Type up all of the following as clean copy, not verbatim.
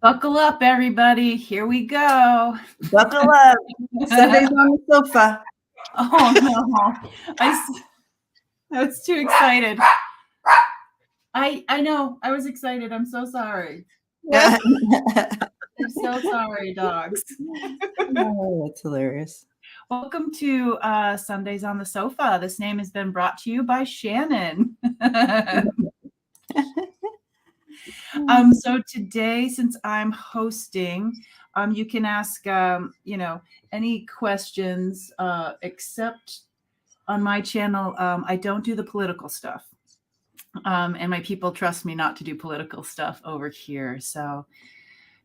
Buckle up, everybody. Here we go. Buckle up. Sundays on the sofa. Oh, no. I was too excited. I know. I was excited. I'm so sorry. I'm so sorry, dogs. Oh, that's hilarious. Welcome to Sundays on the Sofa. This name has been brought to you by Shannon. So today, since I'm hosting, you can ask, any questions, except on my channel, I don't do the political stuff. And my people trust me not to do political stuff over here. So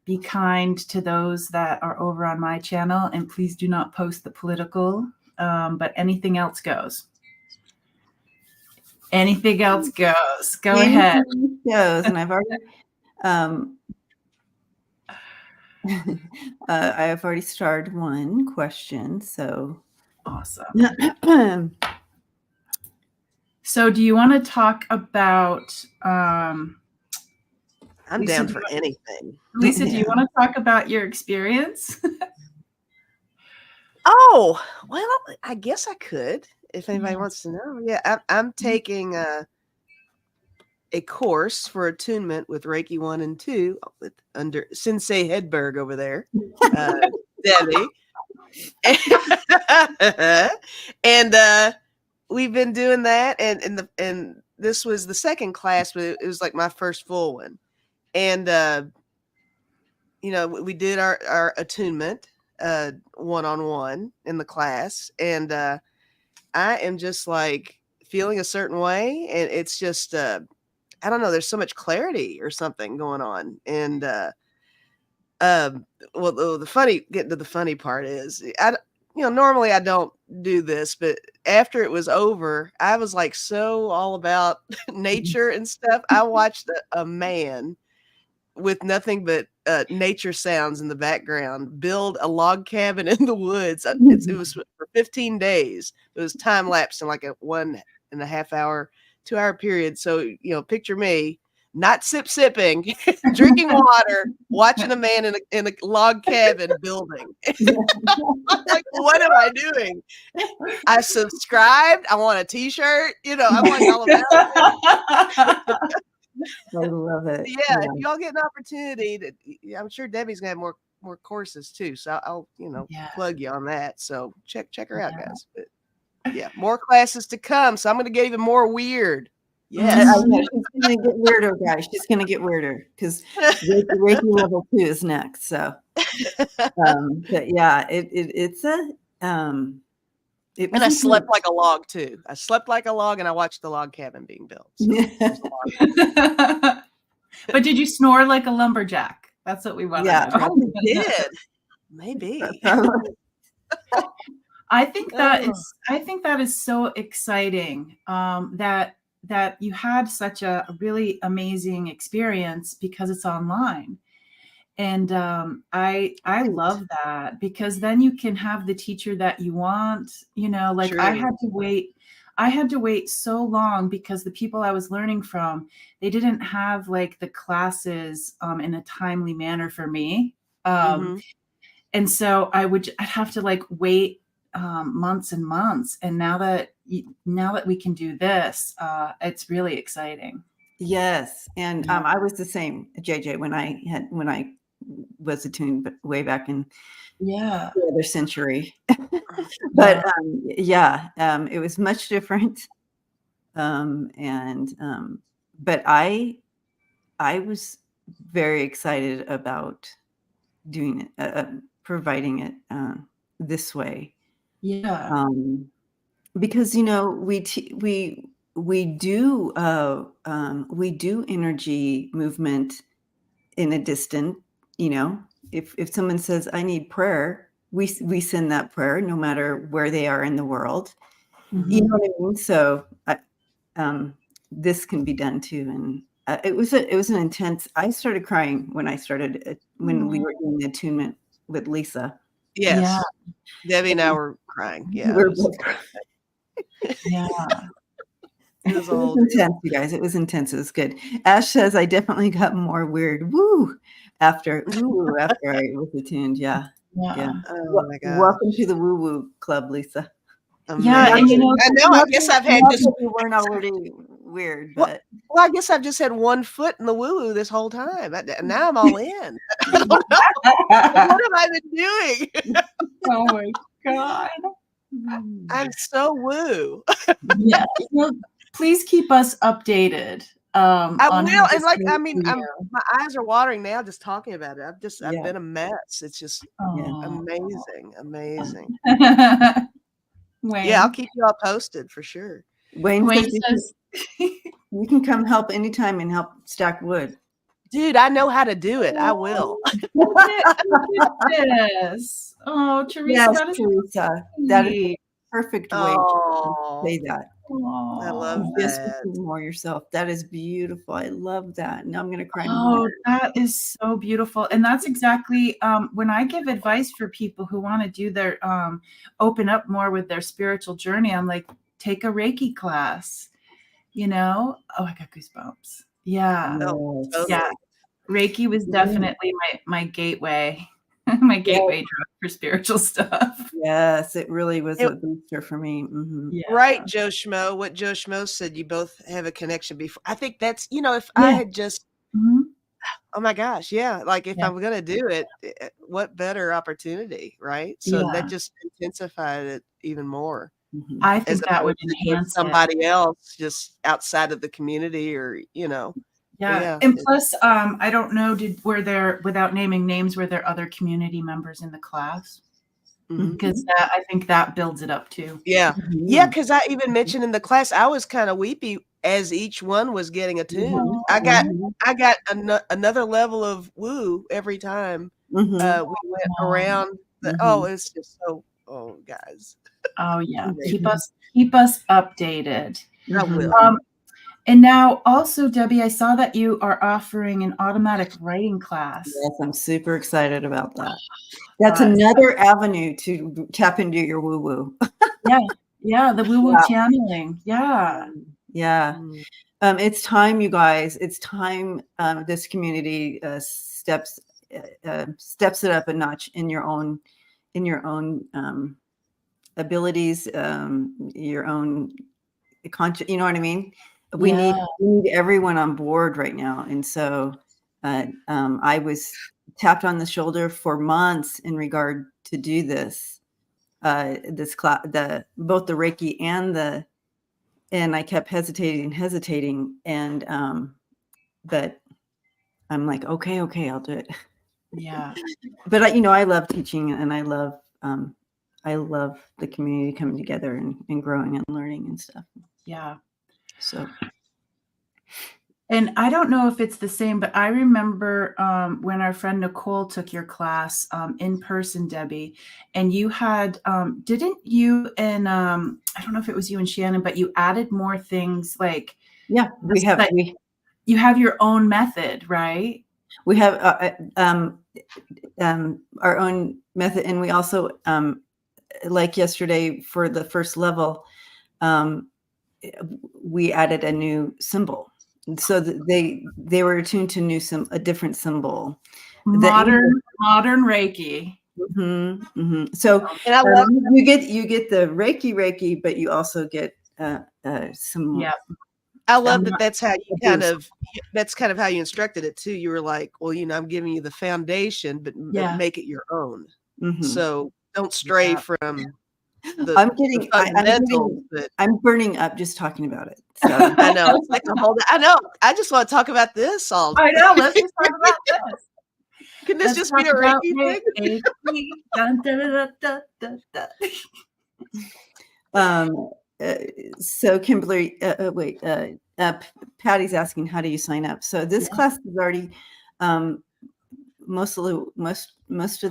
be kind to those that are over on my channel, and please do not post the political, but anything else goes. Anything else goes. Go ahead. Goes, and I've already I have already started one question. So awesome. So do you want to talk about I'm Lisa, down for anything. Lisa, do you want to talk about your experience? Oh, well, I guess I could if anybody wants to know. Yeah, I'm taking a course for attunement with Reiki 1 and 2 under Sensei Hedberg over there, Debbie. And we've been doing that, and this was the second class, but it was like my first full one. And we did our attunement one-on-one in the class, and I am just like feeling a certain way, and it's just I don't know, there's so much clarity or something going on. And getting to the funny part is, normally I don't do this, but after it was over, I was like so all about nature and stuff. I watched a man with nothing but nature sounds in the background build a log cabin in the woods. It was for 15 days. It was time lapsed in like a 1.5 hour, 2 hour period. So, picture me not sipping, drinking water, watching a man in a log cabin building. Like, what am I doing? I subscribed. I want a t-shirt. I'm like all about it. I love it. Yeah, if y'all get an opportunity, I'm sure Debbie's gonna have more courses too. So I'll plug you on that. So check her out, guys. But yeah, more classes to come. So I'm gonna get even more weird. Yeah, she's gonna get weirder, guys. She's gonna get weirder because Reiki level 2 is next. So, but yeah, it's a and I slept like a log too. I slept like a log, and I watched the log cabin being built. So But did you snore like a lumberjack? That's what we want to know. Probably did. Maybe. I think that is so exciting. That you had such a really amazing experience because it's online. And I love that, because then you can have the teacher that you want. True. I had to wait so long because the people I was learning from, they didn't have like the classes in a timely manner for me. And so I'd have to like wait months and months. And now that we can do this, it's really exciting. Yes. And I was the same, JJ, when I was attuned, but way back in the other century. But it was much different. But I was very excited about doing it, providing it this way. Yeah. Because we do energy movement in a distant. If someone says I need prayer, we send that prayer no matter where they are in the world. Mm-hmm. You know what I mean? So this can be done too, and it was an intense. I started crying when we were doing the attunement with Lisa. Yes, yeah. Debbie and I were crying. Yeah, we were both crying. Yeah. It was a It was whole deal. intense, you guys. It was intense. It was good. Ash says I definitely got more weird after I was attuned. Yeah. Yeah. Yeah. Oh my Welcome gosh. to the woo club, Lisa. Yeah, and, you Amazing. know, I know, I guess I've had Not just that you weren't already weird, well, but I guess I've just had one foot in the woo-woo this whole time. Now I'm all in. I don't know. What have I been doing? oh my god. I'm so woo. Yeah. Well, please keep us updated I on how will, and this like, goes I for mean, you. my eyes are watering now just talking about it. I've yeah, been a mess. It's just yeah. Oh. amazing, amazing. Yeah, I'll Wayne. keep you all posted for sure. Wayne says Wayne says, you can come help anytime and help stack wood. Dude, I know how to do it. I will. look at this. Oh, Teresa, Yes, that is Teresa. That is a sweet. perfect way to Oh, say that. I Oh. love You just that. become more yourself. That is beautiful. I love that. Now I'm gonna cry more. Oh, that is so beautiful. And that's exactly when I give advice for people who want to do their open up more with their spiritual journey, I'm like, take a Reiki class, you know? Oh, I got goosebumps. Yeah. Oh, Yes. Yeah. totally. Reiki was Mhm. definitely my gateway, my Yes. gateway drug for spiritual stuff. Yes, it really was It a booster for me. Mhm. Yeah. Right, Joe Schmo. What Joe Schmo said, you both have a connection before. I think that's, if I Yeah. had just, Mhm. oh my gosh, yeah, like if Yeah. I'm gonna do it, what better opportunity, right? So that Yeah. just intensified it even more, Mhm. I as think that would opposed to doing enhance it. somebody else just outside of the community or, but Yeah, yeah. and plus, I don't know, were there, without naming names, were there other community members in the class? Mhm. Because that, I think that builds it up too. Yeah. Yeah, Mhm. because I even mentioned in the class, I was kinda weepy as each one was getting attuned. Mhm. I got Mhm. I got another level of woo every time, Mhm. we went Oh, around Mhm. it's just so guys, oh it's yeah, amazing. keep us updated. I Mhm. will. Um, and now also, Debbie, I saw that you are offering an automatic writing class. Yes, I'm super excited about that. That's Uh, another avenue to tap into your woo-woo. yeah, yeah, the woo-woo Yeah. channeling. Yeah. Yeah. Mm. It's time, you guys. It's time this community steps it up a notch in your own abilities, your own conscious. You know what I mean? Yeah. We need everyone on board right now, and so I was tapped on the shoulder for months in regard to do this class, both the Reiki and I kept hesitating, and but I'm like, okay, I'll do it. Yeah. But I love teaching, and I love the community coming together and growing and learning and stuff. Yeah. So And I don't know if it's the same, but I remember when our friend Nicole took your class in person, Debbie, and you had, didn't you and I don't know if it was you and Shannon, but you added more things like yeah, that you have your own method, right? we have our own method, and we also like yesterday for the first level, we added a new symbol, so that they were attuned to a different symbol. Modern Reiki. So And I love you get the Reiki, but you also get some Yeah. I love that boost. that's kind of how you instructed it too. You were like, "Well, I'm giving you the foundation, but Yeah. make it your own." Mhm. So don't stray Yeah. from I'm the getting fundamentals, but I'm burning up just talking about it. So I know it's like a whole. I know. I just want to talk about this all I day. know. Let's just talk about this. Can this Let's just be talk a about Reiki thing? Reiki. Dun, da, da, da, da, da, da. um uh, so Kimberly, Patty's asking, how do you sign up? So this Yeah. class is already most of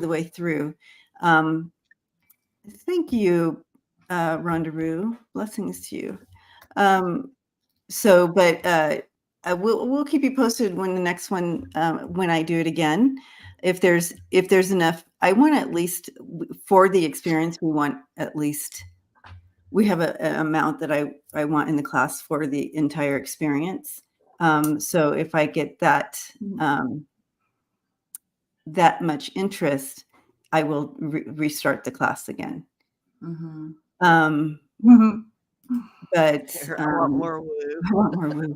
the way through. Thank you, Rhonda. Blessings to you. But we'll keep you posted when the next one, when I do it again. If there's enough, I want at least for the experience, we want at least we have an amount that I want in the class for the entire experience. So if I get that that much interest, I will restart the class again. Mm-hmm. But I want more woo. I want more woo.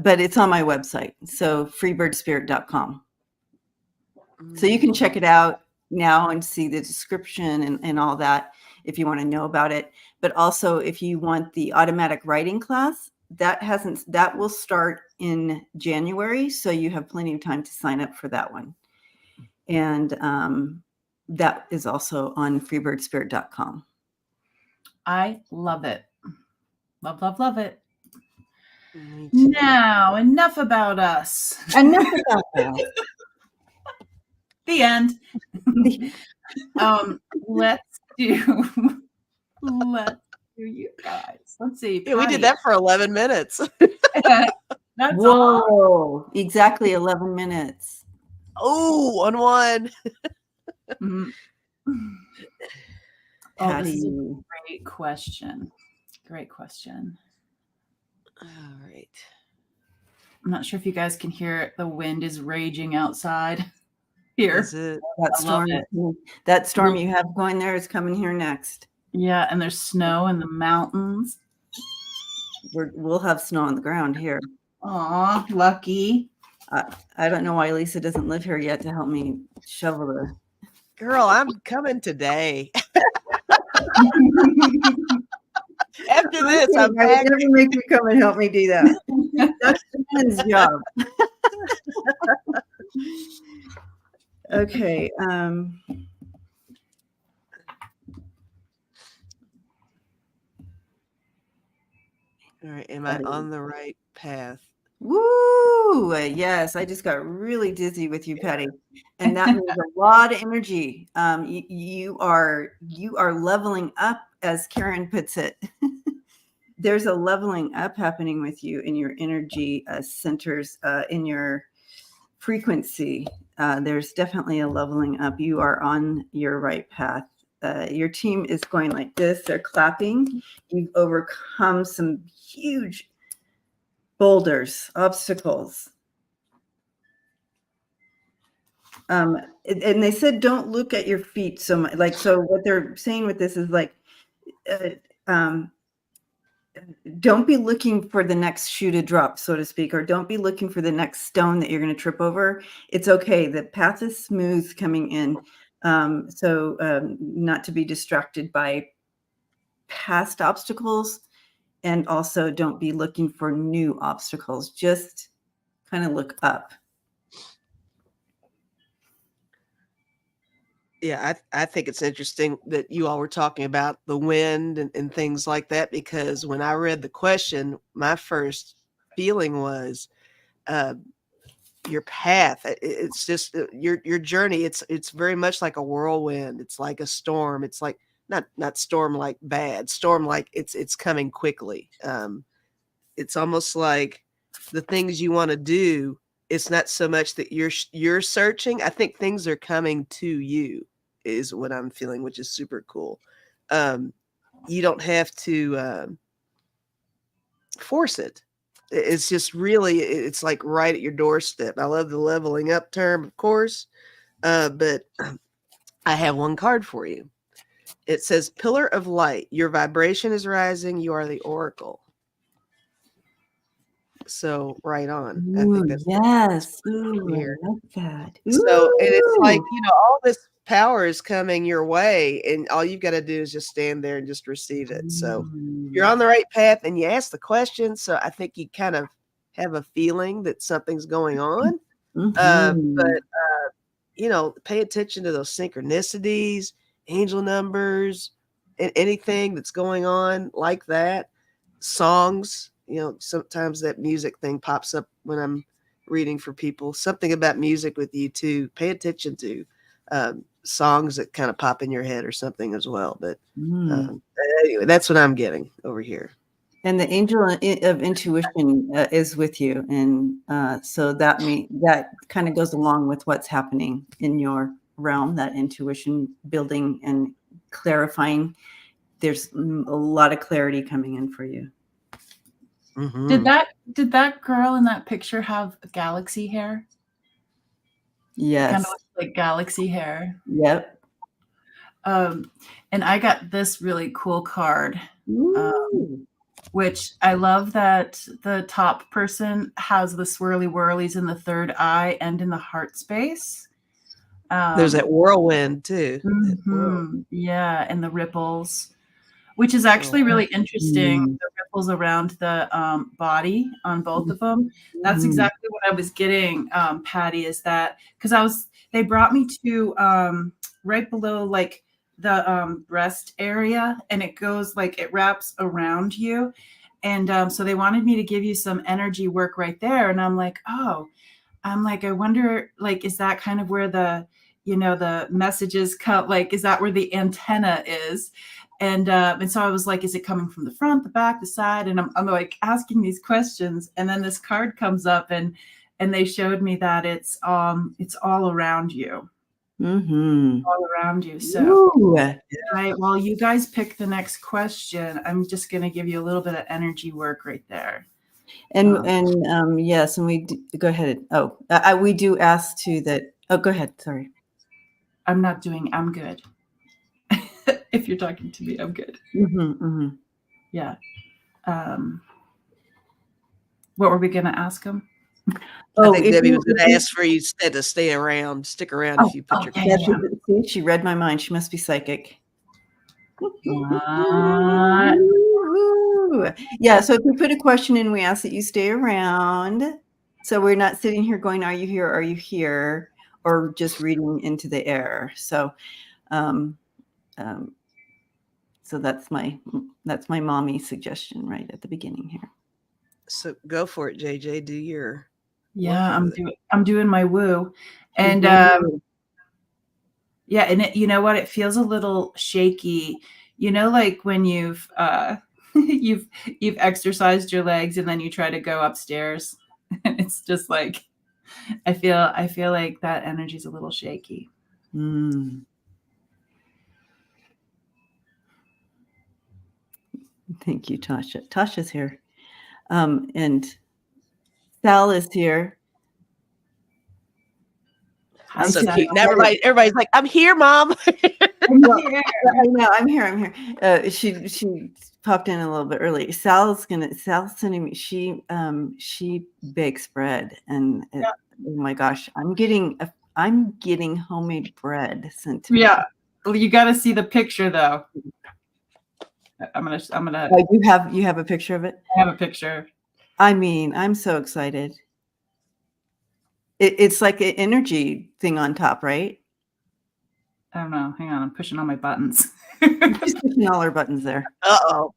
But it's on my website, so freebirdspirit.com. So you can check it out now and see the description and all that if you want to know about it. But also, if you want the automatic writing class, that will start in January, so you have plenty of time to sign up for that one. And that is also on freebirdspirit.com. I love it. Love, love, love it. Me too. Now, enough about us. Enough about that. The end. Let's do you guys. Let's see. Yeah, we Patty. did that for 11 minutes. That's all. Whoa, exactly 11 minutes. Oh, on one. Mhm. Oh, this is a great question. Great question. All right. I'm not sure if you guys can hear it. The wind is raging outside here. Is it? That storm you have going there is coming here next. Yeah, and there's snow in the mountains. We'll have snow on the ground here. Aw, lucky. I don't know why Lisa doesn't live here yet to help me shovel the. Girl, I'm coming today. After this, I'm back. Never make me come and help me do that. That's the men's job. Okay. All right. Am I on the right path? Woo! Yes, I just got really dizzy with you, Patty, and that means a lot of energy. You are leveling up, as Karen puts it. There's a leveling up happening with you in your energy centers, in your frequency. There's definitely a leveling up. You are on your right path. Your team is going like this. They're clapping. You've overcome some huge boulders, obstacles. And they said, don't look at your feet so much. Like, so what they're saying with this is like, don't be looking for the next shoe to drop, so to speak, or don't be looking for the next stone that you're going to trip over. It's okay. The path is smooth coming in. So not to be distracted by past obstacles. And also don't be looking for new obstacles. Just kind of look up. Yeah, I think it's interesting that you all were talking about the wind and things like that, because when I read the question, my first feeling was your path. It's just your journey. It's very much like a whirlwind. It's like a storm. It's like not storm like bad, storm like it's coming quickly. It's almost like the things you want to do. It's not so much that you're searching. I think things are coming to you, is what I'm feeling, which is super cool. You don't have to force it. It's just really, it's like right at your doorstep. I love the leveling up term, of course, but I have one card for you. It says, Pillar of Light. Your vibration is rising. You are the oracle. So right on. Ooh, I think that's yes. Ooh, I love that. So, and it's like, Ooh. all this power is coming your way, and all you've got to do is just stand there and just receive it. So you're on the right path, and you ask the question. So I think you kind of have a feeling that something's going on. But pay attention to those synchronicities, angel numbers, and anything that's going on like that. Songs, sometimes that music thing pops up when I'm reading for people. Something about music with you too. Pay attention to songs that kind of pop in your head or something as well. But anyway, that's what I'm getting over here. And the angel of intuition is with you, and so that kind of goes along with what's happening in your realm. That intuition building and clarifying. There's a lot of clarity coming in for you. Mhm. Did that girl in that picture have galaxy hair? Yes. Kind of like galaxy hair. Yep. And I got this really cool card, Ooh. which I love that the top person has the swirly whirlies in the third eye and in the heart space. There's that whirlwind too. That whirl. Yeah, and the ripples, which is actually really interesting. The ripples around the body on both of them. That's exactly what I was getting, Patty, is that because they brought me to right below like the breast area, and it goes like it wraps around you. And so they wanted me to give you some energy work right there. And I'm like, oh, I wonder, like, is that kind of where the messages come? Like, is that where the antenna is? And so I was like, is it coming from the front, the back, the side? And I'm like asking these questions, and then this card comes up, and they showed me that it's all around you, all around you. So, while you guys pick the next question, I'm just going to give you a little bit of energy work right there. Yes, and we do, go ahead. Oh, we do ask too that. Oh, go ahead. Sorry. I'm good. If you're talking to me, I'm good. Yeah. What were we going to ask him? I think Debbie was going to ask for you to stick around if you put your question. See, she read my mind. She must be psychic. Yeah, so if you put a question in, we ask that you stay around. So we're not sitting here going, are you here? Are you here? Or just reading into the air. So so that's my mommy suggestion right at the beginning here. So go for it, JJ. Do your I'm doing my woo. And yeah, and you know what? It feels a little shaky. Like when you've you've exercised your legs and then you try to go upstairs. And it's just like I feel like that energy's a little shaky. Thank you, Tasha. Tasha's here. And Sal is here. I'm so cute. Now everybody's like, I'm here, Mom. I'm here. She popped in a little bit early. Sal's sending me. She bakes bread, and oh my gosh, I'm getting homemade bread sent to me. Yeah, well, you got to see the picture though. I'm gonna. Oh, you have a picture of it? I have a picture. I mean, I'm so excited. It's like an energy thing on top, right? I don't know. Hang on, I'm pushing all my buttons. She's pushing all her buttons there. Uh-oh.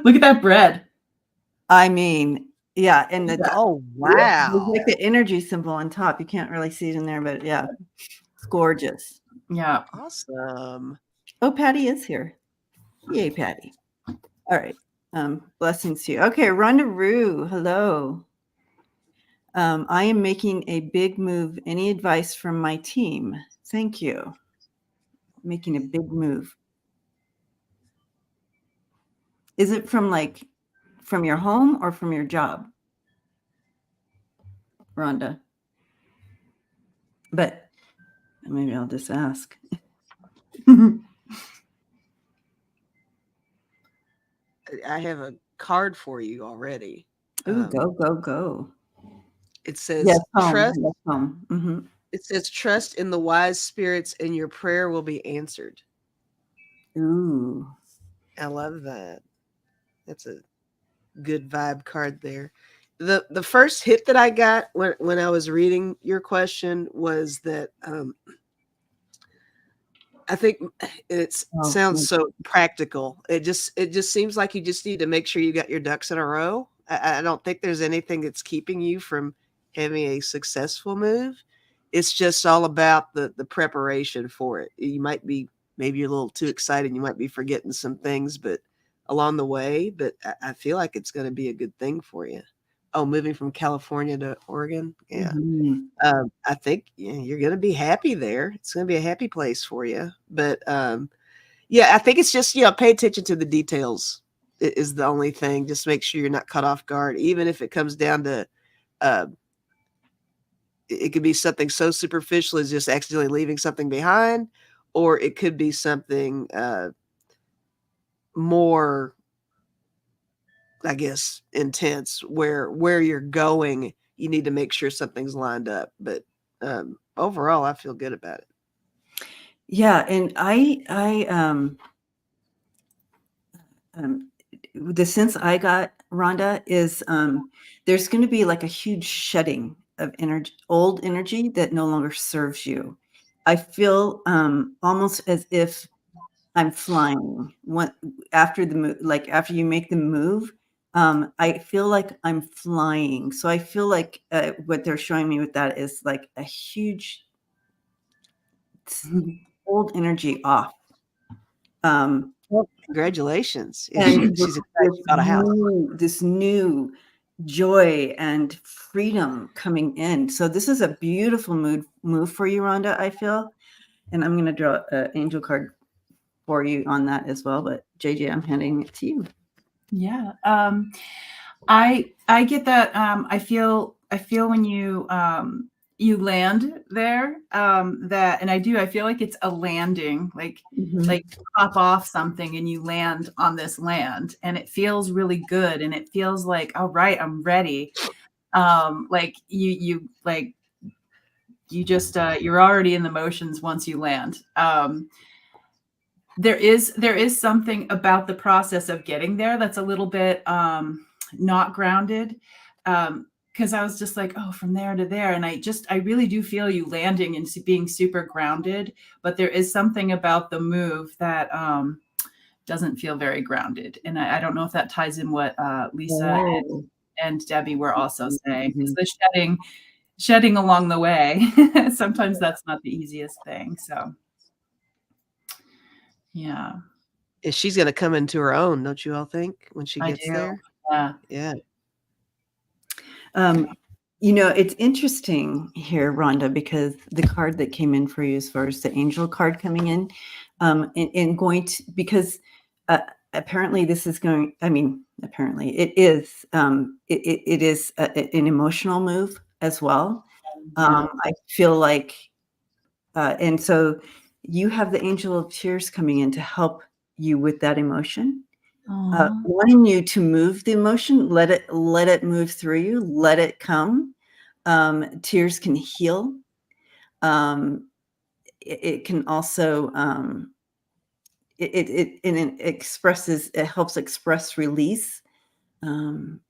Look at that bread. I mean, yeah, and oh wow, there's like the energy symbol on top. You can't really see it in there, but yeah, it's gorgeous. Yeah, awesome. Oh, Patty is here. Yay, Patty. All right. Blessings to you. Okay, Rhonda Rue, hello. I am making a big move. Any advice from my team? Thank you. Making a big move. Is it from your home or from your job, Rhonda? But maybe I'll just ask. I have a card for you already. Ooh, go. It says trust. Yes, home. It says trust in the wise spirits and your prayer will be answered. Ooh. I love that. That's a good vibe card there. The first hit that I got when I was reading your question was that I think it sounds so practical. It just seems like you just need to make sure you got your ducks in a row. I don't think there's anything that's keeping you from having a successful move. It's just all about the preparation for it. You might be, maybe you're a little too excited. You might be forgetting some things, but along the way, but I feel like it's going to be a good thing for you. Oh, moving from California to Oregon. Yeah. I think you're going to be happy there. It's going to be a happy place for you. But Yeah, I think it's just, pay attention to the details is the only thing. Just make sure you're not caught off guard, even if it comes down to, uh, it could be something so superficial as just accidentally leaving something behind, or it could be something more, I guess, intense where you're going. You need to make sure something's lined up. But overall, I feel good about it. Yeah, and the sense I got, Rhonda, is there's going to be like a huge shedding of energy, old energy that no longer serves you. I feel almost as if I'm flying. After the move, like after you make the move, I feel like I'm flying. So I feel like what they're showing me with that is like a huge old energy off. Well, congratulations. Yeah, And she's excited she bought a house. this new joy and freedom coming in. So this is a beautiful move for you, Rhonda, I feel. And I'm going to draw an angel card for you on that as well. But JJ, I'm handing it to you. Yeah. I get that. I feel when you land there, that, and I feel like it's a landing, like pop off something and you land on this land, and it feels really good, and it feels like, all right, I'm ready. Like you just you're already in the motions once you land. There is something about the process of getting there that's a little bit not grounded, because I was just like, oh, from there to there, and I really do feel you landing and being super grounded, but there is something about the move that doesn't feel very grounded, and I don't know if that ties in what Lisa and Debbie were also saying, because the shedding along the way, sometimes that's not the easiest thing. So yeah. She's going to come into her own, don't you all think, when she gets there? Yeah. Yeah. It's interesting here, Rhonda, because the card that came in for you as far as the angel card coming in, and going to, because apparently this is going, apparently it is, it is an emotional move as well. I feel like, and so you have the angel of tears coming in to help you with that emotion. Wanting you to move the emotion, let it move through you, let it come. Tears can heal. It can also it helps express release, and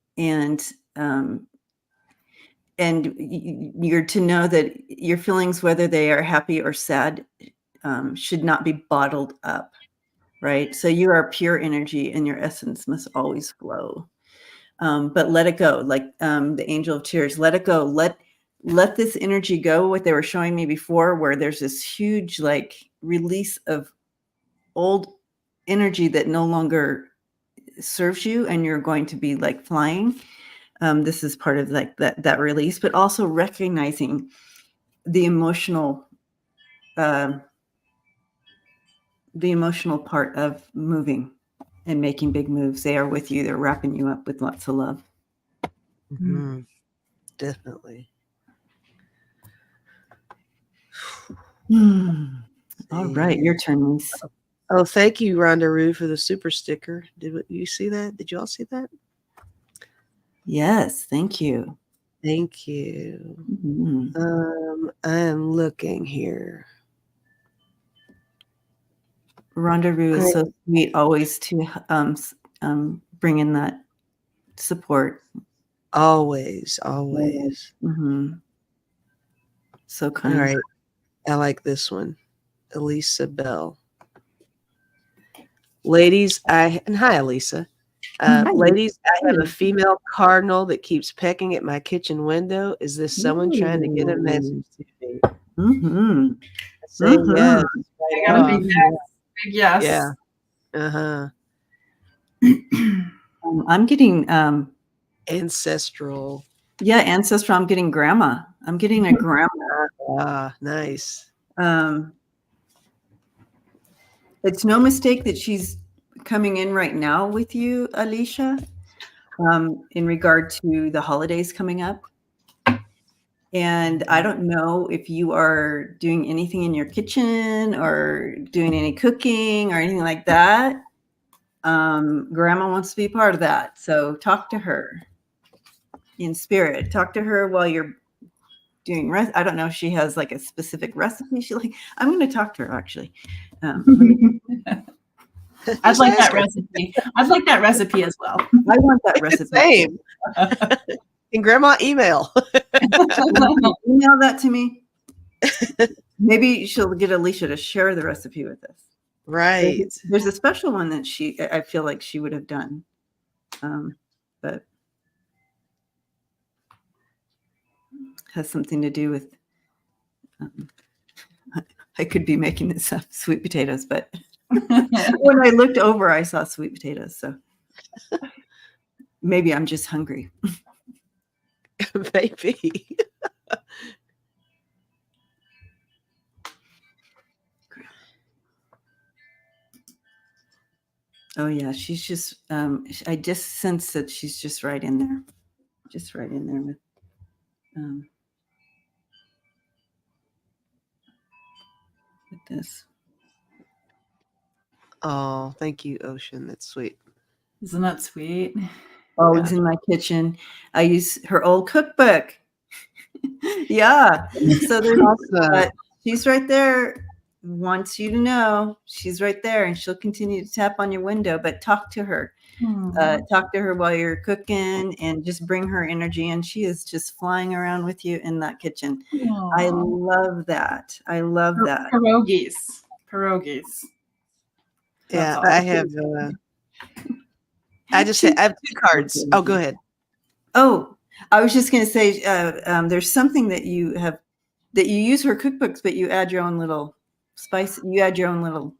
you're to know that your feelings, whether they are happy or sad, should not be bottled up. Right. So you are pure energy and your essence must always flow. But let it go. Like the angel of tears, let it go. Let this energy go. What they were showing me before, where there's this huge like release of old energy that no longer serves you, and you're going to be like flying. This is part of like that release, but also recognizing the emotional part of moving and making big moves. They are with you. They're wrapping you up with lots of love. Mm-hmm. Definitely. All right, your turn, Lise. Oh, thank you, Rhonda Rue, for the super sticker. Did you see that? Did you all see that? Yes, thank you. Thank you. I'm looking here. Rhonda Rue is so sweet, always to bring in that support. Always. So kind. All right, I like this one. Elisa Bell. Ladies, hi, Elisa. Ladies, I have a female cardinal that keeps pecking at my kitchen window. Is this someone trying to get a message to me? Say yes. I gotta be big yes. Yeah. Uh-huh. I'm getting ancestral. Yeah, ancestral. I'm getting grandma. I'm getting a grandma. Ah, nice. it's no mistake that she's coming in right now with you, Alicia, in regard to the holidays coming up. And I don't know if you are doing anything in your kitchen or doing any cooking or anything like that. Grandma wants to be part of that. So talk to her in spirit. Talk to her while you're doing I don't know if she has like a specific recipe she like. I'm going to talk to her actually. I'd like that recipe. I'd like that recipe as well. I want that recipe. Same. And grandma, email. Email that to me. Maybe she'll get Alicia to share the recipe with us. Right. There's a special one that I feel like she would have done. But has something to do with, I could be making this up, sweet potatoes, but when I looked over, I saw sweet potatoes. So maybe I'm just hungry. Maybe. Oh yeah, she's just. I just sense that she's just right in there, with. With this. Oh, thank you, Ocean. That's sweet. Isn't that sweet? Always in my kitchen. I use her old cookbook. Yeah. So there's Awesome. she's right there. Wants you to know she's right there, and she'll continue to tap on your window. But talk to her. Talk to her while you're cooking, and just bring her energy. And she is just flying around with you in that kitchen. Aww. I love that. I love that. Pierogies. Yeah, I have. I have 2 cards. Oh, go ahead. Oh, I was just going to say, there's something that you use her cookbooks, but you add your own little spice. You add your own little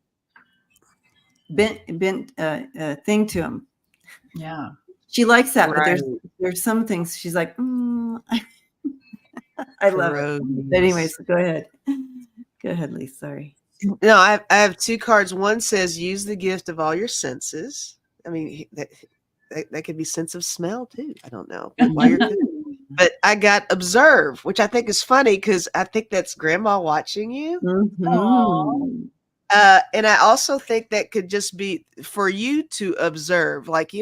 bent thing to them. Yeah, she likes that. Right. But there's some things she's like, I love it. But anyways, go ahead. Go ahead, Lisa. Sorry. No, I have 2 cards. One says, use the gift of all your senses. I mean, that could be sense of smell too. I don't know. But I got observe, which I think is funny because I think that's grandma watching you. Mm-hmm. And I also think that could just be for you to observe, like,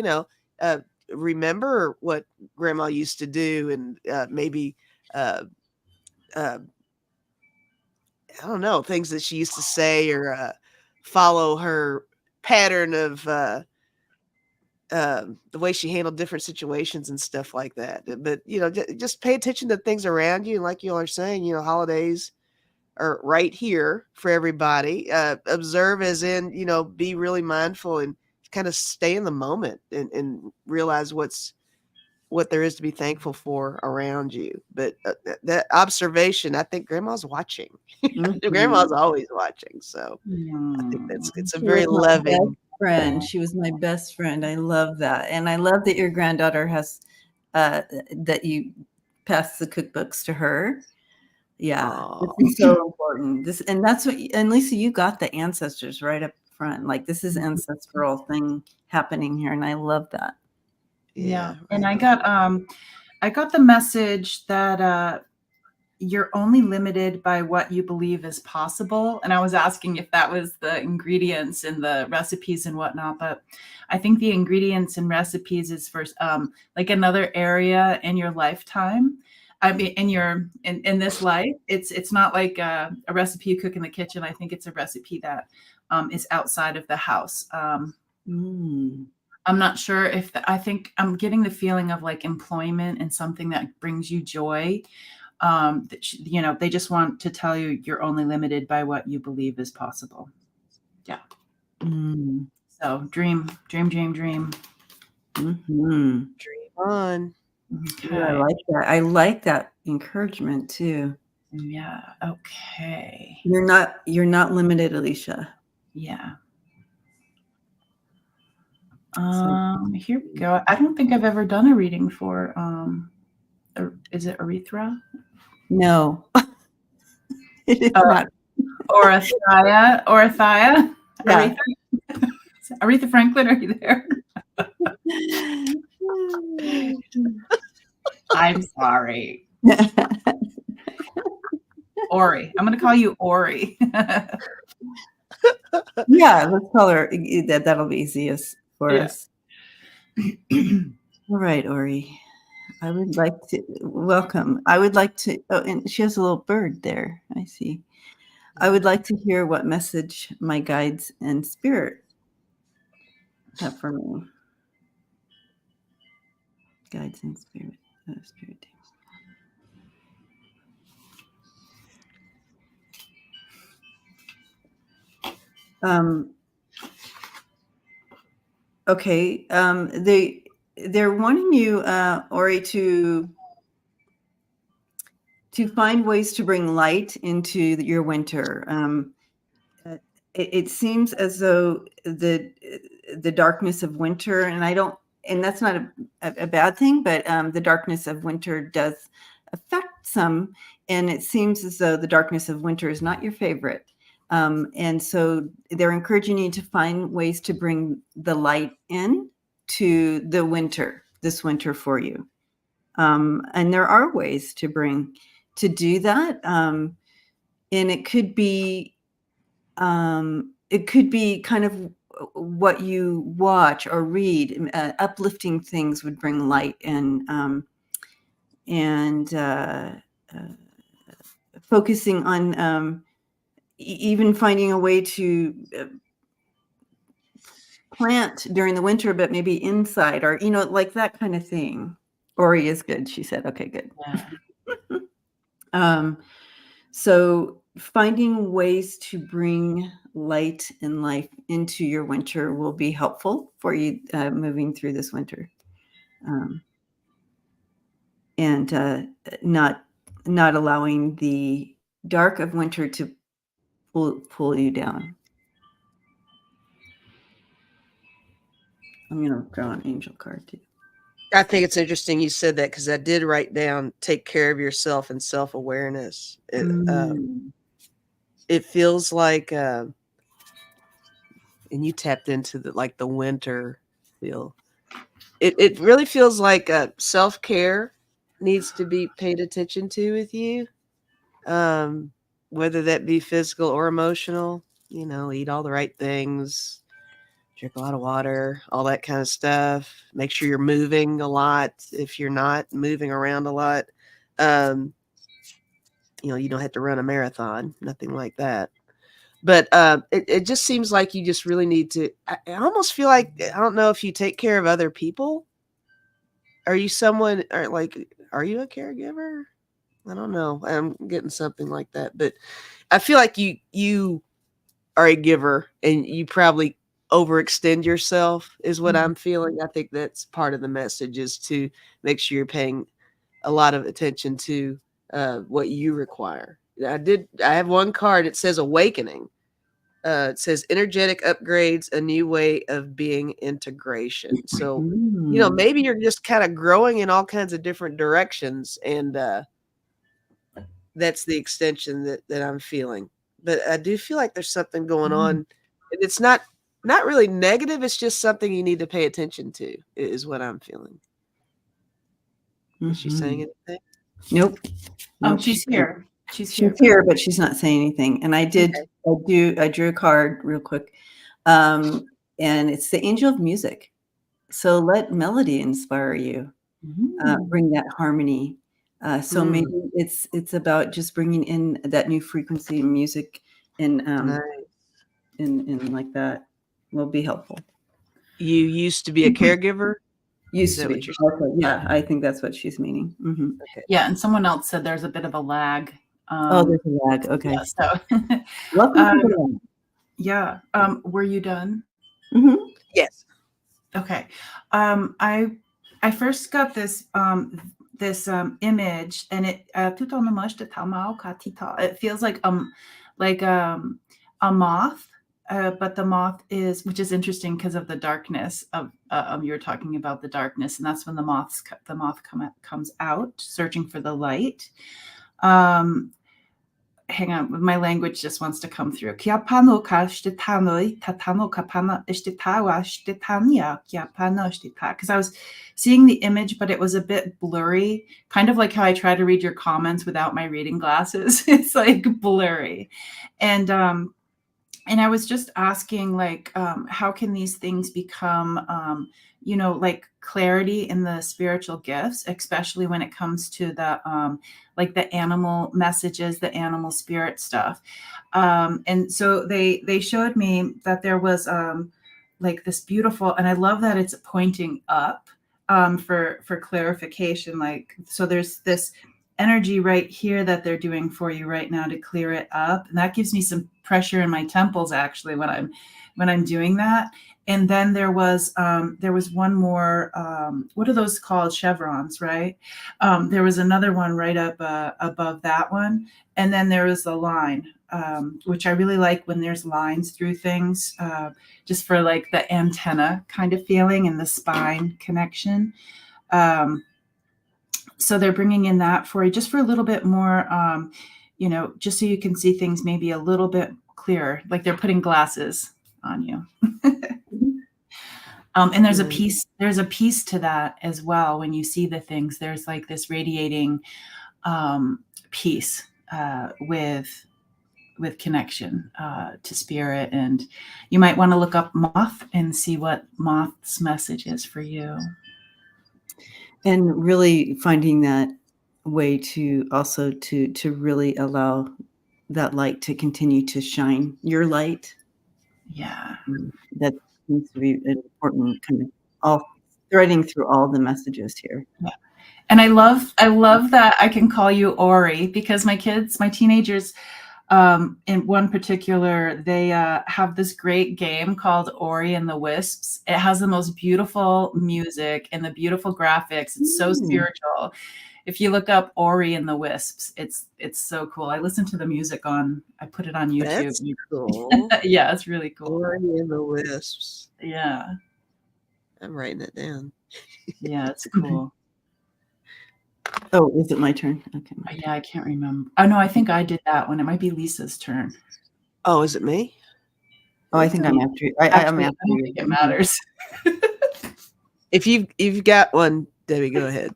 remember what grandma used to do, and maybe, I don't know, things that she used to say, or follow her pattern of the way she handled different situations and stuff like that. But, just pay attention to things around you. And like you all are saying, holidays are right here for everybody. Observe as in, be really mindful and kind of stay in the moment and realize what there is to be thankful for around you. But that observation, I think grandma's watching. Mm-hmm. Grandma's always watching. So I think it's a very loving friend. She was my best friend. I love that. And I love that your granddaughter has, that you pass the cookbooks to her. Yeah. This is so important. And that's and Lisa, you got the ancestors right up front. Like, this is ancestral thing happening here. And I love that. Yeah. And I got the message that you're only limited by what you believe is possible. And I was asking if that was the ingredients in the recipes and whatnot, but I think the ingredients and recipes is for like another area in your lifetime. I mean, in this life, it's not like a recipe you cook in the kitchen. I think it's a recipe that is outside of the house. I'm not sure I think I'm getting the feeling of like employment and something that brings you joy. They just want to tell you you're only limited by what you believe is possible. Yeah. So dream. Mm-hmm. Dream on. Okay. Yeah, I like that. I like that encouragement too. Yeah. Okay. You're not limited, Alicia. Yeah. Here we go. I don't think I've ever done a reading for is it Urethra? No. It is not. Or Athaya. Yeah. Aretha Franklin, are you there? I'm sorry. Ori. I'm going to call you Ori. Yeah, let's call her. That'll be easiest for Yeah. us. All right, Ori. I would like to welcome. I would like to. Oh, and she has a little bird there. I see. I would like to hear what message my guides and spirit have for me. Guides and spirit. Spirit teams. Okay. They're wanting you, Ori, to find ways to bring light into your winter. It seems as though the darkness of winter, and that's not a bad thing, but the darkness of winter does affect some, and it seems as though the darkness of winter is not your favorite. And so they're encouraging you to find ways to bring the light in to this winter for you. And there are ways to do that. And it could be kind of what you watch or read. Uplifting things would bring light, and focusing on even finding a way to plant during the winter, but maybe inside, or like that kind of thing. Ori is good, she said. Okay, good. Yeah. So finding ways to bring light and life into your winter will be helpful for you moving through this winter, and not allowing the dark of winter to pull you down. I'm going to draw an angel card too. I think it's interesting you said that, because I did write down take care of yourself and self-awareness. It feels like, and you tapped into the winter feel. It really feels like self-care needs to be paid attention to with you, whether that be physical or emotional. Eat all the right things, drink a lot of water, all that kind of stuff. Make sure you're moving a lot if you're not moving around a lot. You don't have to run a marathon, nothing like that. But it just seems like you just really need to. I almost feel like, I don't know if you take care of other people. Are you someone, are you a caregiver? I don't know. I'm getting something like that, but I feel like you are a giver, and you probably overextend yourself is what I'm feeling. I think that's part of the message, is to make sure you're paying a lot of attention to what you require. I have one card. It says awakening. It says energetic upgrades, a new way of being, integration. So, maybe you're just kind of growing in all kinds of different directions, and that's the extension that I'm feeling. But I do feel like there's something going on, and it's not really negative. It's just something you need to pay attention to, is what I'm feeling. Is she saying anything? Nope. She's here. She's here, but she's not saying anything. And I drew a card real quick. And it's the angel of music. So let melody inspire you, bring that harmony. So maybe it's about just bringing in that new frequency in music, and like that will be helpful. You used to be a caregiver? Used to be. Okay, yeah, I think that's what she's meaning. Okay. Yeah, and someone else said there's a bit of a lag. There's a lag. Okay. Yeah, so welcome to the lag. Yeah. Were you done? Yes. Okay. I first got this image, and it it feels like a moth, but the moth which is interesting because of the darkness of you were talking about the darkness, and that's when the moth comes out searching for the light. hang on, my language just wants to come through. Kia pano ka shtitanoi, tatano ka pana ishtitawa shtitania, kia pano shtita. Because I was seeing the image, but it was a bit blurry, kind of like how I try to read your comments without my reading glasses. It's like blurry. And I was just asking, like, how can these things become, like clarity in the spiritual gifts, especially when it comes to like the animal messages, the animal spirit stuff. And so they showed me that there was like this beautiful, and I love that it's pointing up for clarification. Like, so there's this energy right here that they're doing for you right now to clear it up, and that gives me some pressure in my temples actually when I'm doing that. And then there was one more, what are those called, chevrons, right? There was another one right up above that one, and then there was a line, which I really like when there's lines through things, just for like the antenna kind of feeling and the spine connection. So they're bringing in that for you just for a little bit more, just so you can see things maybe a little bit clearer, like they're putting glasses on you. And there's a piece to that as well. When you see the things, there's like this radiating piece with connection to spirit. And you might want to look up moth and see what moth's message is for you. And really finding that way to also to really allow that light to continue to shine, your light. Yeah. That seems to be an important kind of all threading through all the messages here. Yeah. And I love that I can call you Ori, because my teenagers, in one particular, they have this great game called Ori and the Wisps. It has the most beautiful music and the beautiful graphics. It's so spiritual. If you look up Ori and the Wisps, it's so cool. I listen to the music I put it on YouTube. That's cool. Yeah, it's really cool. Ori and the Wisps. Yeah. I'm writing it down. Yeah, it's cool. Oh, is it my turn? Okay. Yeah, I can't remember. Oh no, I think I did that one. It might be Lisa's turn. Oh, is it me? Oh, I think I'm after you. Actually, I'm after I don't you. think it matters. If you've got one, Debbie, go ahead.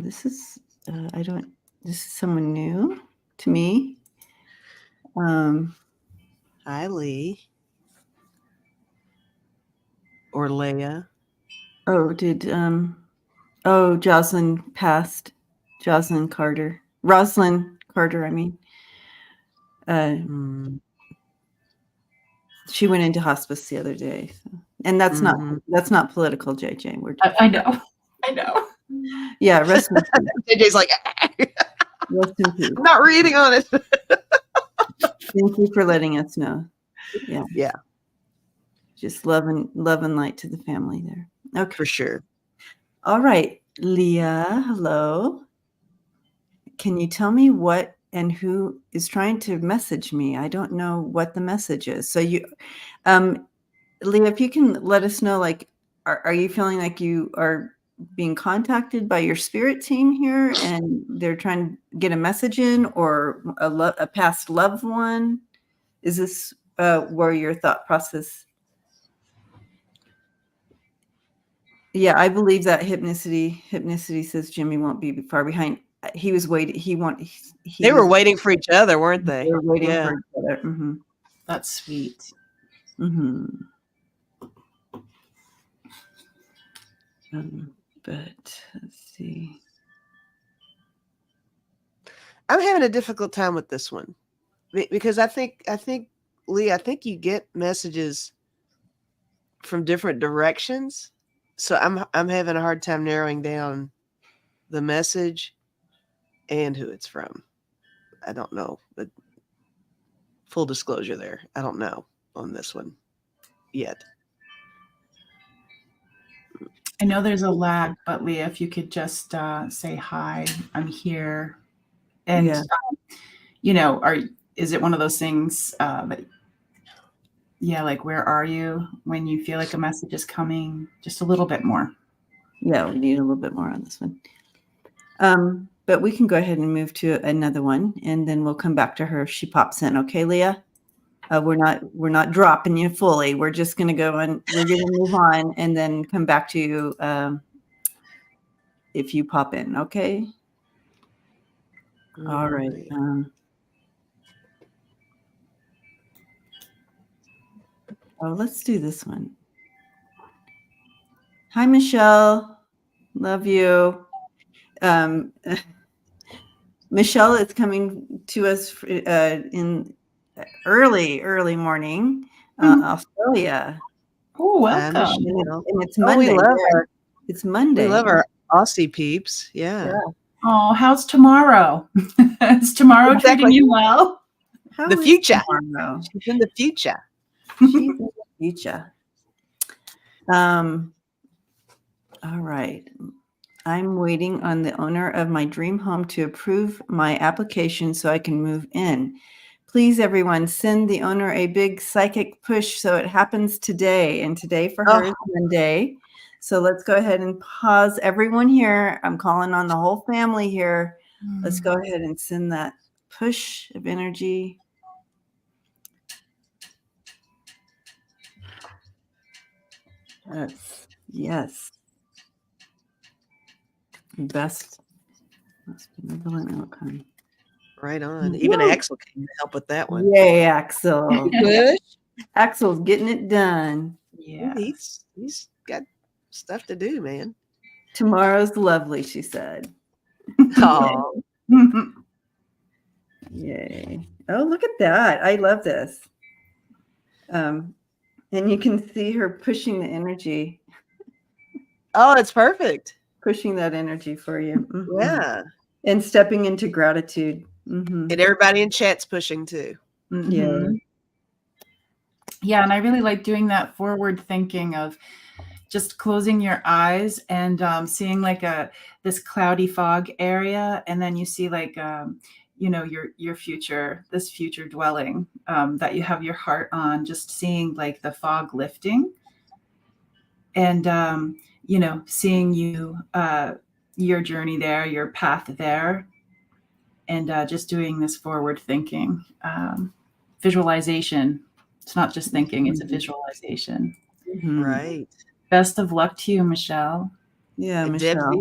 This is this is someone new to me. Hi, Lee. Or Leia. Oh, Jocelyn passed. Rosalind Carter, I mean. She went into hospice the other day. So. And that's not political, JJ. I know. Yeah, rest in peace. JJ's like, rest in peace. I'm not reading on it. Thank you for letting us know. Yeah. Yeah. Just love and light to the family there. Okay. For sure. All right. Leah, hello. Can you tell me what and who is trying to message me? I don't know what the message is. So Leah, if you can let us know, like, are you feeling like you are being contacted by your spirit team here and they're trying to get a message in, or a past loved one? Is this where your thought process? Yeah, I believe that hypnicity says Jimmy won't be far behind. He was waiting. They were waiting for each other, weren't they? They were waiting for each other. Mm-hmm. That's sweet. Mm-hmm. But let's see. I'm having a difficult time with this one because I think Lee, I think you get messages from different directions. So I'm having a hard time narrowing down the message and who it's from. I don't know, but full disclosure there, I don't know on this one yet. I know there's a lag, but Leah, if you could just say hi, I'm here. And, is it one of those things that Yeah, like where are you when you feel like a message is coming? Just a little bit more. Yeah, we need a little bit more on this one. But we can go ahead and move to another one, and then we'll come back to her if she pops in. Okay, Leah? We're not dropping you fully. We're just going to go on. We're going to move on and then come back to you if you pop in. Okay. All right. Let's do this one. Hi, Michelle. Love you. Michelle is coming to us in early morning, Australia. Oh, welcome. And it's Monday. It's Monday. We love our Aussie peeps. Yeah. Oh, how's tomorrow? Is tomorrow treating you well? The future. She's in the future. She's in the future. All right. I'm waiting on the owner of my dream home to approve my application so I can move in. Please, everyone, send the owner a big psychic push so it happens today. And today for her is Monday. So let's go ahead and pause everyone here. I'm calling on the whole family here. Let's go ahead and send that push of energy. Yes. Best benevolent outcome. Right on. Even Axel can help with that one. Yay, Axel. Axel's getting it done. Yeah. He's got stuff to do, man. Tomorrow's lovely, she said. Oh. Yay. Oh, look at that. I love this. And you can see her pushing the energy. Oh, it's perfect. Pushing that energy for you. Mm-hmm. Yeah. And stepping into gratitude. Mm-hmm. And everybody in chat's pushing too. Mm-hmm. Yeah. Yeah. And I really like doing that forward thinking of just closing your eyes and seeing like this cloudy fog area. And then you see like, your future, this future dwelling that you have your heart on, just seeing like the fog lifting and, seeing your journey there, your path there, and just doing this forward thinking visualization. It's not just thinking, it's a visualization. Mm-hmm. Right. Best of luck to you, Michelle. Yeah, Michelle.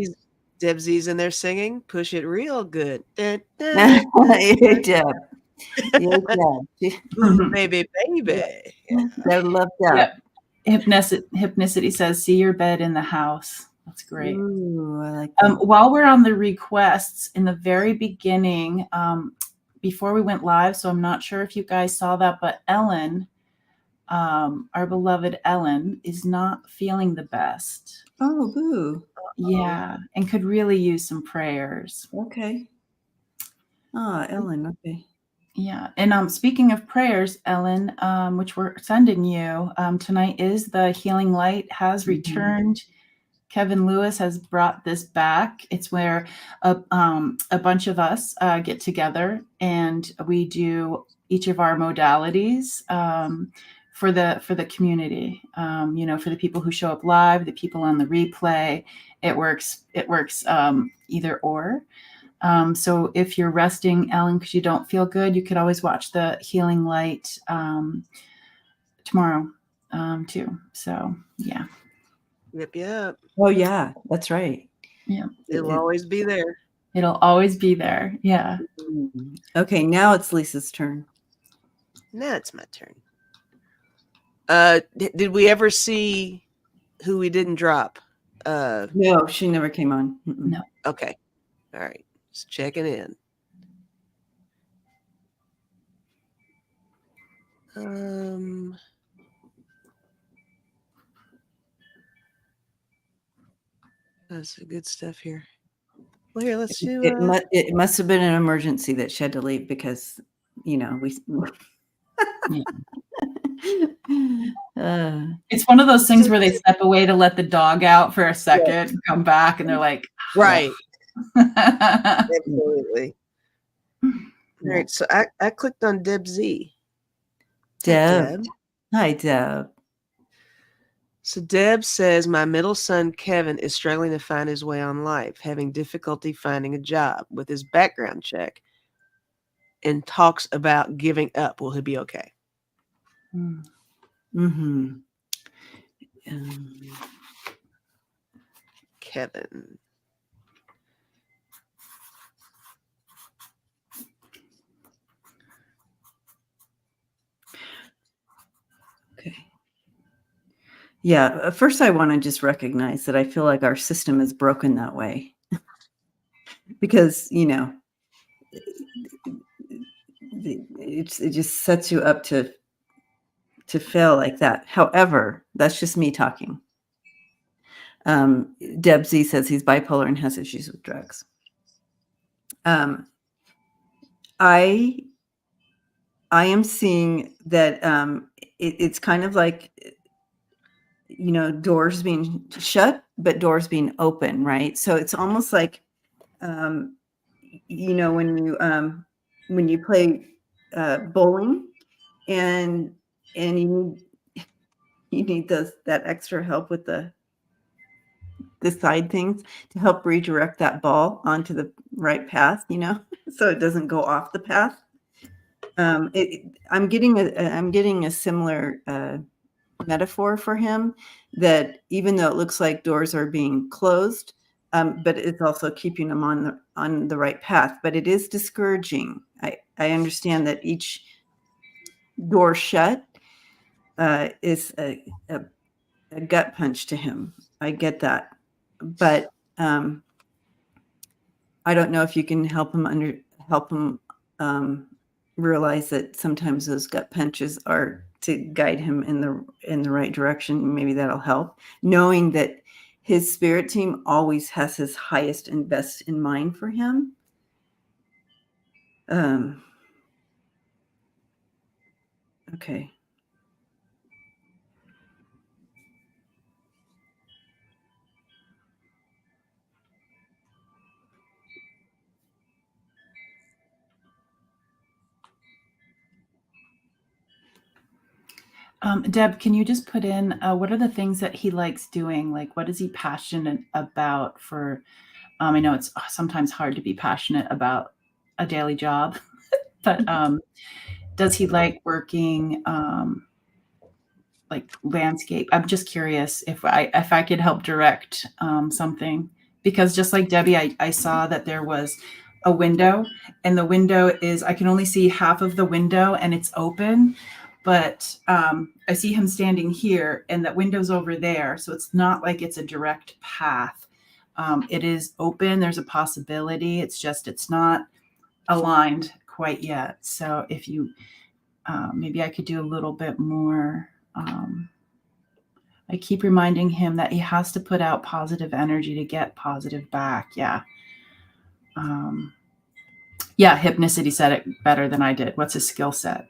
Debsy's in there singing. Push it real good. Deb. Baby. Yeah. I love that. Yep. Hypnicity says, see your bed in the house. That's great. Ooh, I like that. While we're on the requests, in the very beginning, before we went live, so I'm not sure if you guys saw that, but Ellen, our beloved Ellen, is not feeling the best. Oh, boo. Yeah, and could really use some prayers. Okay. Ellen, okay. Yeah, and speaking of prayers, Ellen, which we're sending you, tonight is the Healing Light has returned. Kevin Lewis has brought this back. It's where a bunch of us get together and we do each of our modalities for the community. For the people who show up live, the people on the replay. It works either or. So if you're resting, Ellen, because you don't feel good, you could always watch the Healing Light tomorrow too. So yeah. Yep. Oh yeah, that's right. Yeah. It'll always be there. It'll always be there. Yeah. Okay, now it's Lisa's turn. Now it's my turn. Did we ever see who we didn't drop? No, she never came on. No. Okay. All right. Just checking in. That's some good stuff here. Well, here, let's do. It must have been an emergency that she had to leave because, we. It's one of those things where they step away to let the dog out for a second, and come back, and they're like, right. Absolutely. All right. So I clicked on Deb Z. Deb. Hi, Deb. So Deb says, my middle son, Kevin, is struggling to find his way on life, having difficulty finding a job with his background check, and talks about giving up. Will he be okay? Mm-hmm. Kevin. Okay. Yeah, first I want to just recognize that I feel like our system is broken that way. Because, it just sets you up to fail like that. However, that's just me talking. Deb Z says he's bipolar and has issues with drugs. I am seeing that it's kind of like, doors being shut, but doors being open, right? So it's almost like, when you play bowling, and you need that extra help with the side things to help redirect that ball onto the right path, so it doesn't go off the path. I'm getting a similar metaphor for him, that even though it looks like doors are being closed, but it's also keeping them on the right path. But it is discouraging. I understand that each door shut is a gut punch to him. I get that, but I don't know if you can help him realize that sometimes those gut punches are to guide him in the right direction. Maybe that'll help, knowing that his spirit team always has his highest and best in mind for him. Okay. Deb, can you just put in what are the things that he likes doing? Like, what is he passionate about? I know it's sometimes hard to be passionate about a daily job, but does he like working like landscape? I'm just curious if I could help direct something, because just like Debbie, I saw that there was a window, and the window is, I can only see half of the window and it's open, but I see him standing here and that window's over there. So it's not like it's a direct path. It is open. There's a possibility. It's not aligned quite yet. So if you, maybe I could do a little bit more. I keep reminding him that he has to put out positive energy to get positive back. Yeah. Yeah. Hypnicity said it better than I did. What's his skill set?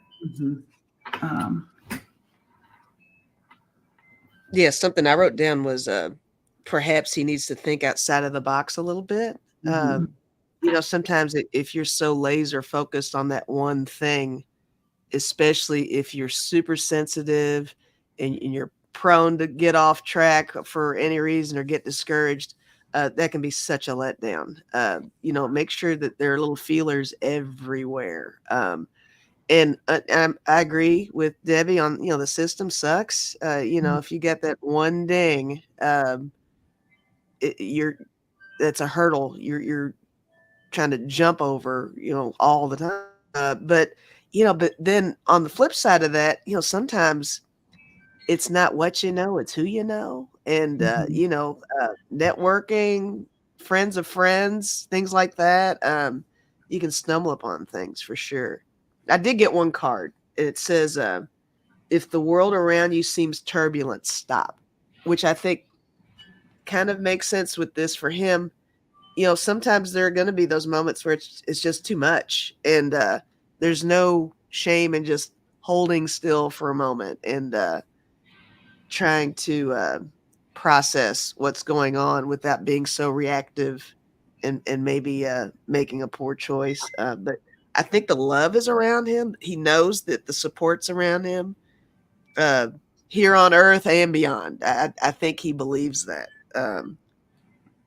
Yeah, something I wrote down was perhaps he needs to think outside of the box a little bit. Sometimes if you're so laser focused on that one thing, especially if you're super sensitive and you're prone to get off track for any reason or get discouraged, that can be such a letdown. Make sure that there are little feelers everywhere. And I agree with Debbie on, the system sucks. If you get that one ding, that's a hurdle you're trying to jump over, all the time. But then on the flip side of that, sometimes it's not what you know, it's who you know. And, networking, friends of friends, things like that. You can stumble upon things for sure. I did get one card. It says, if the world around you seems turbulent, stop, which I think kind of makes sense with this for him. Sometimes there are going to be those moments where it's just too much, and there's no shame in just holding still for a moment and trying to process what's going on without being so reactive and maybe making a poor choice. But I think the love is around him. He knows that the support's around him. uh, here on earth and beyond. I think he believes that.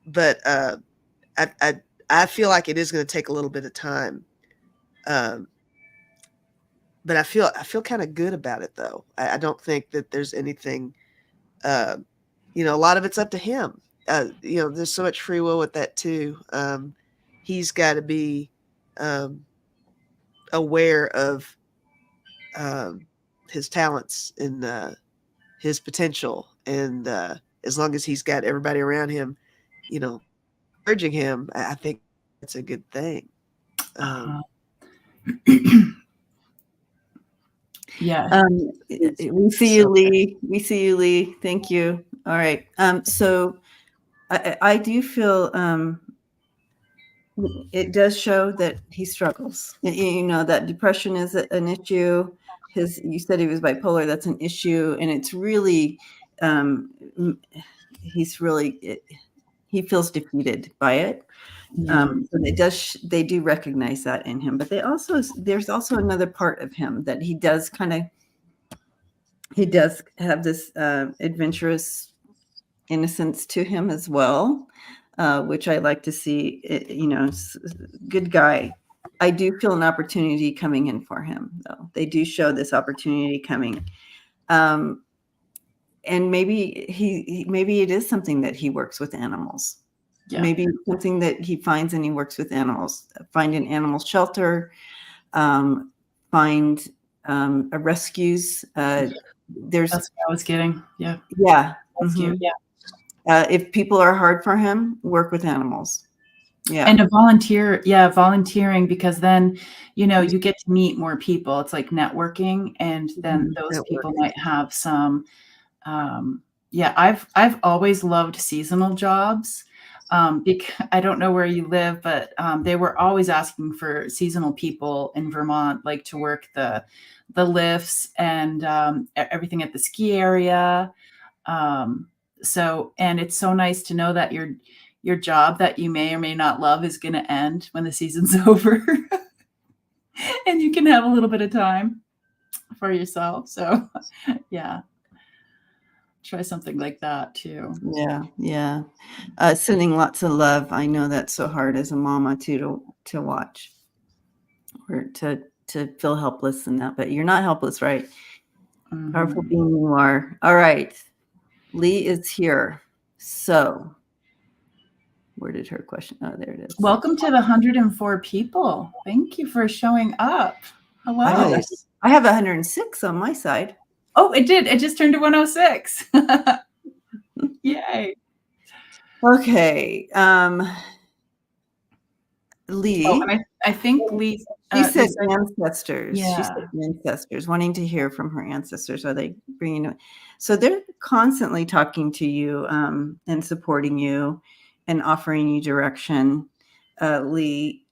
But I, I I feel like it is going to take a little bit of time. Um, but I feel kind of good about it though. I don't think that there's anything. Uh, a lot of it's up to him. There's so much free will with that too. He's got to be um, aware of um, his talents and his potential, and as long as he's got everybody around him, you know, encouraging him, I think that's a good thing. Uh-huh. Um, Yeah. We see you, so Lee. We see you, Lee. Thank you. All right. So I do feel it does show that he struggles. That depression is an issue. You said he was bipolar. That's an issue, and it's really, he's really, he feels defeated by it. Yeah. So they do recognize that in him, but there's also another part of him that he does have this adventurous innocence to him as well, which I like to see. Good guy. I do feel an opportunity coming in for him, though. They do show this opportunity coming, and maybe it is something that he works with animals. Yeah. Maybe it's something that he finds and he works with animals. Find an animal shelter, find a rescues. There's That's what I was getting. Yeah. yeah. Rescue. Mhm. Yeah. If people are hard for him, work with animals. Yeah. And volunteering, because then, you get to meet more people. It's like networking, and then those people networking. might have some, yeah, I've always loved seasonal jobs. Because I don't know where you live, but they were always asking for seasonal people in Vermont, like to work the lifts and everything at the ski area. And it's so nice to know that your job that you may or may not love is going to end when the season's over, and you can have a little bit of time for yourself. So, yeah, try something like that too. Yeah. Sending lots of love. I know that's so hard as a mama to watch or to feel helpless in that, but you're not helpless, right? Powerful Mhm. being you are. All right. Lee is here. So where did her question? Oh, there it is. Welcome to the 104 people. Thank you for showing up. I have Hello. Nice. I have 106 on my side. Oh, it did. It just turned to 106. Yay. Okay. Oh, Lee. and I think Lee, She said Lisa, ancestors. She said yeah. ancestors, wanting to hear from her ancestors. Are they bringing it? So they're constantly talking to you and supporting you and offering you direction, Lee.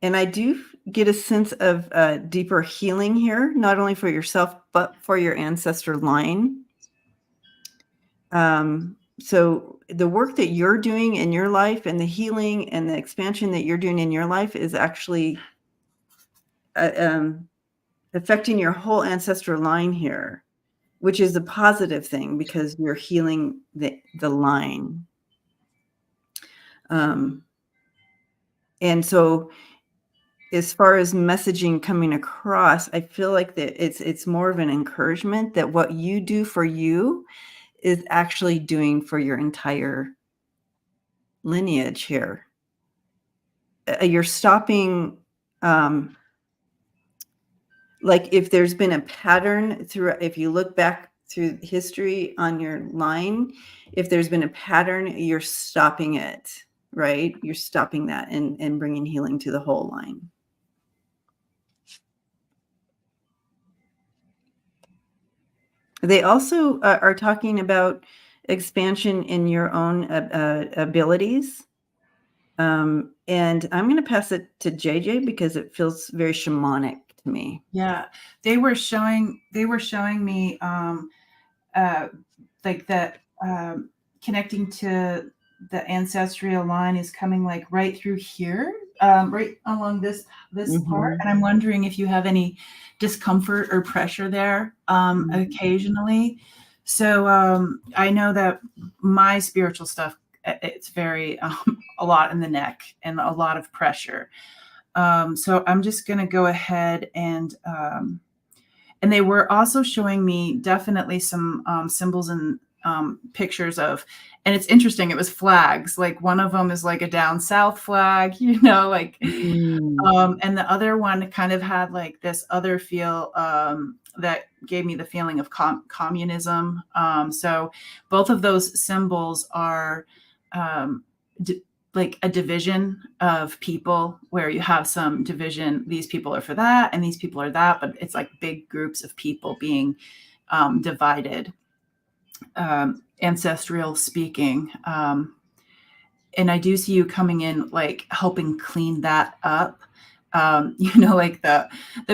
And I do get a sense of deeper healing here, not only for yourself, but for your ancestor line. So the work that you're doing in your life and the healing and the expansion that you're doing in your life is actually affecting your whole ancestral line here, which is a positive thing because you're healing the line. And so as far as messaging coming across, I feel like that it's more of an encouragement that what you do for you is actually doing for your entire lineage here. You're stopping like if there's been a pattern through, if you look back through history on your line, if there's been a pattern, you're stopping it, right? You're stopping that and bringing healing to the whole line. They also are talking about expansion in your own abilities. And I'm going to pass it to JJ because it feels very shamanic to me. Yeah. They were showing me uh like that connecting to the ancestral line is coming like right through here. right along this part, Mhm. and I'm wondering if you have any discomfort or pressure there occasionally. So I know that my spiritual stuff, it's very a lot in the neck and a lot of pressure. So I'm just going to go ahead and they were also showing me definitely some symbols and pictures of, and it's interesting. It was flags. Like one of them is like a down south flag, you know, like, Mm. and the other one kind of had like this other feel that gave me the feeling of communism. So both of those symbols are um, like a division of people where you have some division. These people are for that and these people are that, but it's like big groups of people being divided, ancestral speaking. And I do see you coming in, like helping clean that up. You know, like the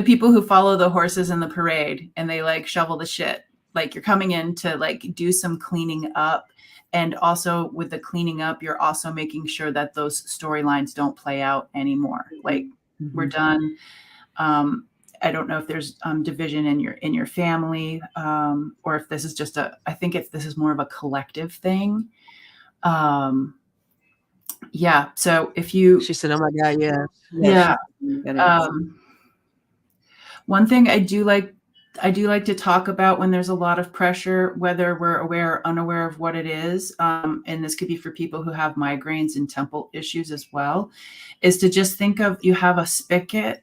people who follow the horses in the parade and they like shovel the shit. Like you're coming in to like do some cleaning up. And also with the cleaning up, you're also making sure that those storylines don't play out anymore. Like we're done. I don't know if there's division in your family, or if this is just I think this is more of a collective thing. Yeah. So if you, She said, "Oh my God, yeah." Yeah, yeah, she got it. um, one thing I do like to talk about when there's a lot of pressure, whether we're aware or unaware of what it is, and this could be for people who have migraines and temple issues as well, is to just think of, you have a spigot,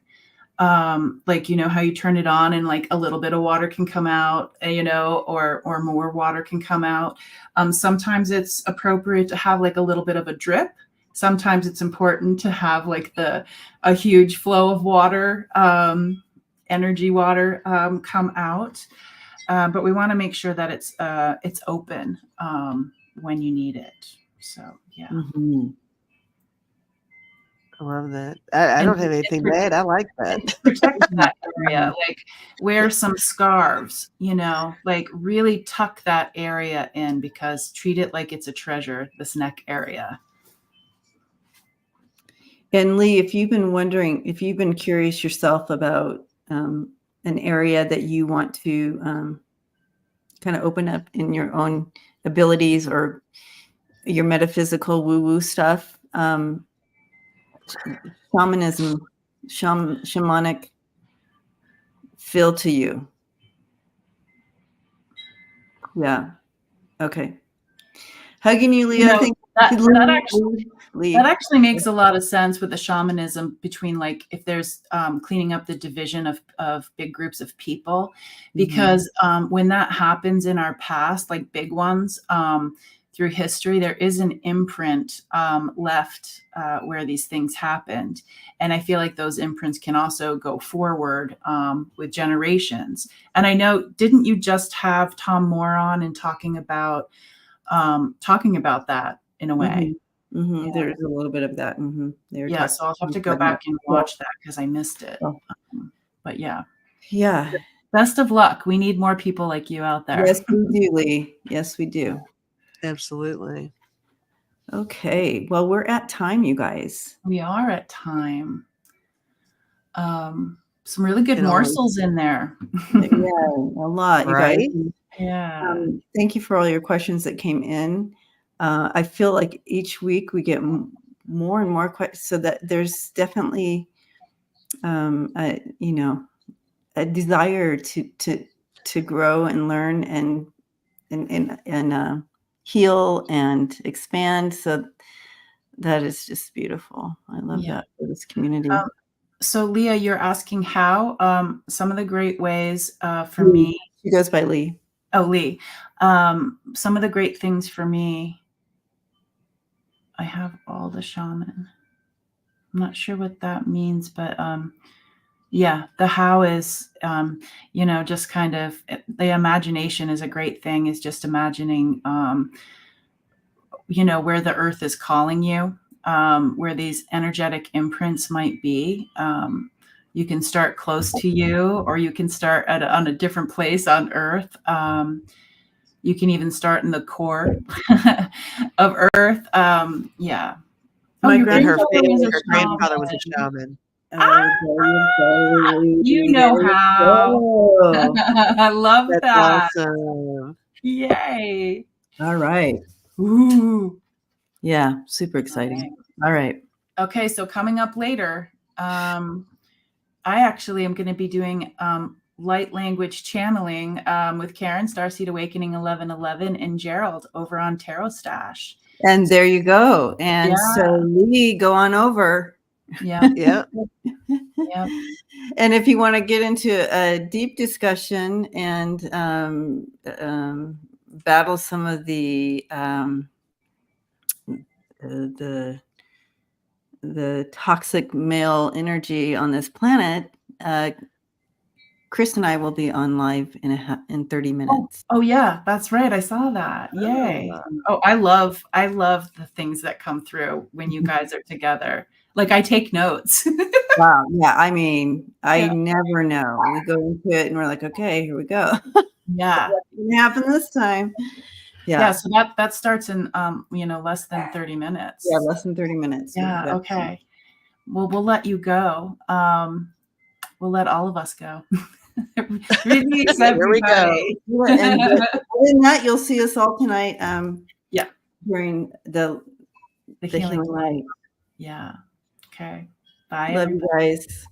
like, you know, how you turn it on and like a little bit of water can come out, you know, or more water can come out. Sometimes it's appropriate to have like a little bit of a drip. Sometimes it's important to have like a huge flow of water, energy water, come out. But we want to make sure that it's open when you need it. So yeah. Mhm. I love that. I And don't have anything bad. I like that. protect that area, like wear some scarves, you know, like really tuck that area in, because treat it like it's a treasure, this neck area. And Lee, if you've been curious yourself about an area that you want to kind of open up in your own abilities or your metaphysical woo-woo stuff, shamanism, shamanic feel to you. Yeah. Okay. Hugging you, You Leah. know, Thank that you, that actually Lee. that actually makes a lot of sense with the shamanism, between like if there's cleaning up the division of big groups of people, because when that happens in our past, like big ones, through history, there is an imprint left where these things happened. And I feel like those imprints can also go forward with generations. And I know, didn't you just have Tom Moore on and talking about that in a way? Yeah. There's a little bit of that. They were Yeah, talking so I'll have to go about back and watch that because I missed it. But yeah, yeah. best of luck. We need more people like you out there. Yes, we do, Lee. Yes, we do. Absolutely. Okay. Well, we're at time, you guys. We are at time. Some really good It always- morsels in there. Yeah, a lot, you guys. Right? Yeah. Thank you for all your questions that came in. I feel like each week we get more and more questions, so that there's definitely, a desire to grow and learn and heal and expand. So that is just beautiful. I love that for this community. So Leah, you're asking how, some of the great ways for Lee. me. She goes by Lee. Oh, Lee. Some of the great things for me, I have all the shaman. I'm not sure what that means, but yeah, the how is, just kind of, the imagination is a great thing, is just imagining, where the earth is calling you, where these energetic imprints might be. You can start close to you, or you can start on a different place on earth. You can even start in the core of earth. Yeah. Oh, My your and her grandfather was family, a her grandfather was a shaman. shaman. Ah, you know There you how. go. I love That's that. awesome. Yay. All right. Ooh. Yeah, super All right. exciting. All right. Okay, so coming up later, I actually am going to be doing light language channeling with Karen, Starseed Awakening 1111, and Gerald over on Tarot Stash. And there you go. And so Yeah. Lee, go on over. Yeah. Yeah. Yeah. And if you want to get into a deep discussion and battle some of the toxic male energy on this planet, Chris and I will be on live in 30 minutes. Oh yeah, that's right. I saw that. Yay. Oh, I love the things that come through when you guys are together. Like I take notes. Wow. Yeah. I mean, I Yeah. never know. We go into it and we're like, okay, here we go. Yeah. What's going to happen this time? Yeah. Yeah. So that starts in less than 30 minutes. Yeah. Less than 30 minutes. Yeah. Exactly. Okay. Well, we'll let you go. We'll let all of us go. Release Here we go. everybody. And other than that, you'll see us all tonight. Yeah. During the Healing healing light. Yeah. Okay. Bye. Love you everybody. guys.